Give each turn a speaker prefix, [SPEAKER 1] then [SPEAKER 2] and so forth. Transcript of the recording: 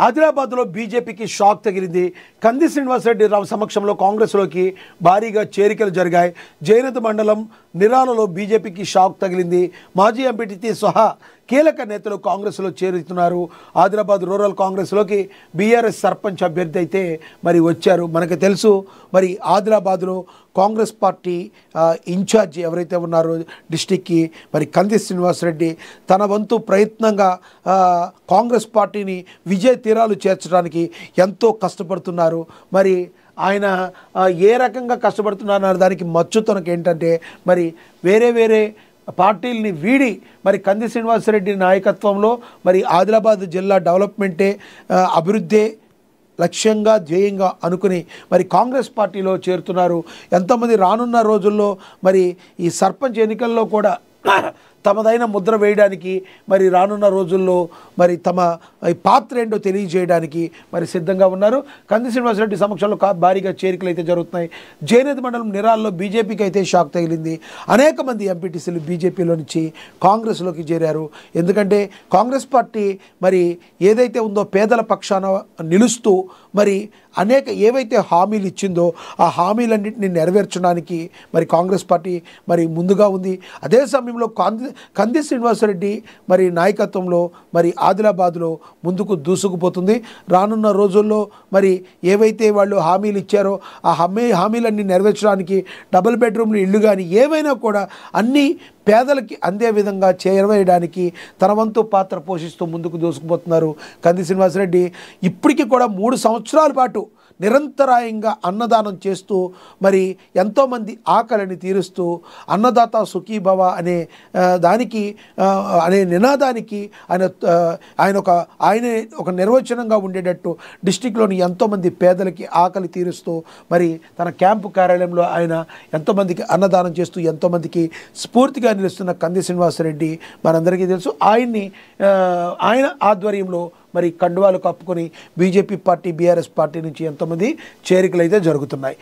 [SPEAKER 1] ఆదిలాబాద్లో బీజేపీకి షాక్ తగిలింది. కంది శ్రీనివాసరెడ్డి రావు సమక్షంలో కాంగ్రెస్లోకి భారీగా చేరికలు జరిగాయి. జైనత్ మండలం నిరాలలో బీజేపీకి షాక్ తగిలింది. మాజీ ఎంపీటీసీ సహా కీలక నేతలు కాంగ్రెస్లో చేరుతున్నారు. ఆదిలాబాద్ రూరల్ కాంగ్రెస్లోకి బీఆర్ఎస్ సర్పంచ్ అభ్యర్థి అయితే మరి వచ్చారు. మనకు తెలుసు మరి ఆదిలాబాద్లో కాంగ్రెస్ పార్టీ ఇన్ఛార్జి ఎవరైతే ఉన్నారో డిస్టిక్కి మరి కంది శ్రీనివాసరెడ్డి తన వంతు ప్రయత్నంగా కాంగ్రెస్ పార్టీని విజయ తీరాలు చేర్చడానికి ఎంతో కష్టపడుతున్నారు. మరి ఆయన ఏ రకంగా కష్టపడుతున్నారు దానికి మచ్చుతనకు ఏంటంటే మరి వేరే పార్టీలని వీడి మరి కంది శ్రీనివాసరెడ్డి నాయకత్వంలో మరి ఆదిలాబాద్ జిల్లా డెవలప్మెంటే అభివృద్ధి లక్ష్యంగా ధ్యేయంగా అనుకుని మరి కాంగ్రెస్ పార్టీలో చేరుతున్నారు. ఎంతోమంది రానున్న రోజుల్లో మరి ఈ సర్పంచ్ ఎన్నికల్లో కూడా తమదైన ముద్ర వేయడానికి మరి రానున్న రోజుల్లో మరి తమ పాత్ర ఏంటో తెలియజేయడానికి మరి సిద్ధంగా ఉన్నారు. కంది శ్రీనివాసరెడ్డి సమక్షంలో భారీగా చేరికలు అయితే జరుగుతున్నాయి. జైనత్ మండలం నిరాల్లో బీజేపీకి అయితే షాక్ తగిలింది. అనేక మంది ఎంపీటీసీలు బీజేపీలో నుంచి కాంగ్రెస్లోకి చేరారు. ఎందుకంటే కాంగ్రెస్ పార్టీ మరి ఏదైతే ఉందో పేదల పక్షాన నిలుస్తూ మరి అనేక ఏవైతే హామీలు ఇచ్చిందో ఆ హామీలన్నింటినీ నెరవేర్చడానికి మరి కాంగ్రెస్ పార్టీ మరి ముందుగా ఉంది. అదే సమయంలో కంది శ్రీనివాసరెడ్డి మరి నాయకత్వంలో మరి ఆదిలాబాద్లో ముందుకు దూసుకుపోతుంది. రానున్న రోజుల్లో మరి ఏవైతే వాళ్ళు హామీలు ఇచ్చారో ఆ హామీలన్నీ నెరవేర్చడానికి డబుల్ బెడ్రూమ్లు ఇల్లు కానీ ఏవైనా కూడా అన్నీ పేదలకి అందే విధంగా చేరవేయడానికి తన వంతు పాత్ర పోషిస్తూ ముందుకు దూసుకుపోతున్నారు కంది శ్రీనివాసరెడ్డి. ఇప్పటికీ కూడా 3 సంవత్సరాల పాటు నిరంతరాయంగా అన్నదానం చేస్తూ మరి ఎంతోమంది ఆకలిని తీరుస్తూ అన్నదాత సుఖీభవ అనే దానికి అనే నినాదానికి ఆయన ఒక నిర్వచనంగా ఉండేటట్టు డిస్టిక్లోని ఎంతోమంది పేదలకి ఆకలి తీరుస్తూ మరి తన క్యాంపు కార్యాలయంలో ఆయన ఎంతోమందికి అన్నదానం చేస్తూ ఎంతోమందికి స్ఫూర్తిగా నిలుస్తున్న కంది శ్రీనివాసరెడ్డి మనందరికీ తెలుసు. ఆయన ఆధ్వర్యంలో మరి కండువాలు కప్పుకొని బీజేపీ పార్టీ బీఆర్ఎస్ పార్టీ నుంచి ఎంతోమంది చేరికలు అయితే జరుగుతున్నాయి.